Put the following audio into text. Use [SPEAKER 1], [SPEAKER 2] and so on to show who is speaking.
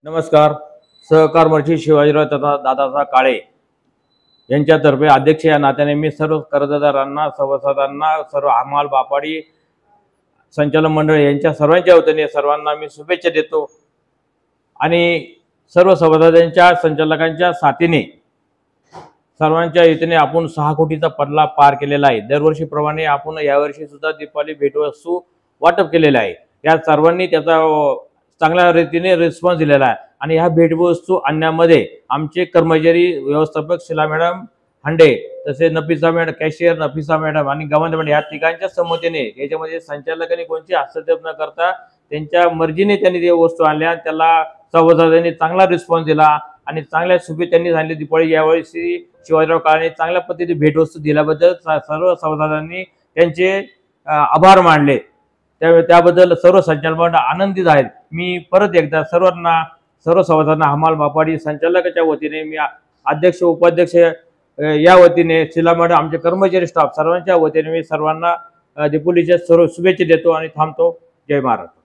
[SPEAKER 1] नमस्कार. सहकार मंत्री शिवाजीराव तथा दादासाहेब काळे यांच्यातर्फे अध्यक्ष या नात्याने मी सर्व कर्जदारांना, सभासदांना, सर्व हमाल व्यापारी संचालक मंडळ यांच्या सर्वांच्या वतीने सर्वांना मी शुभेच्छा देतो आणि सर्व सभासदांच्या संचालकांच्या साथीने सर्वांच्या वतीने आपण 6 कोटीचा पडला पार केलेला आहे। दरवर्षीप्रमाणे आपण यावर्षी सुद्धा दीपावली भेटवस्तू वाटप केलेला आहे। या सर्वांनी त्याचा चांगल्या रीतीने रिस्पॉन्स दिलेला आहे आणि ह्या भेटवस्तू आणण्यामध्ये आमचे कर्मचारी व्यवस्थापक शिला मॅडम हंडे, तसे Nafisa madam cashier Nafisa madam आणि गवंड मॅडम या तिघांच्या संमतीने याच्यामध्ये संचालकांनी कोणती हस्तक्षेप न करता त्यांच्या मर्जीने त्यांनी ते वस्तू आणल्या। त्याला सभासदांनी चांगला रिस्पॉन्स दिला आणि चांगल्या शुभेच्छा त्यांनी सांगितली। दीपावली यावर्षी शिवाजीराव काळेंनी चांगल्या पद्धतीने भेटवस्तू दिल्याबद्दल सर्व सभासदांनी त्यांचे आभार मानले। त्याबद्दल सर्व संचालक मंडळ आनंदित आहेत। मी परत एकदा सर्व सभासदांना हमाल व्यापारी संचालकाच्या वतीने मी अध्यक्ष उपाध्यक्ष या वतीने शिला मॅडम आमचे कर्मचारी स्टाफ सर्वांच्या वतीने मी सर्वांना दीपावलीच्या सर्व शुभेच्छा देतो आणि थांबतो। जय महाराष्ट्र।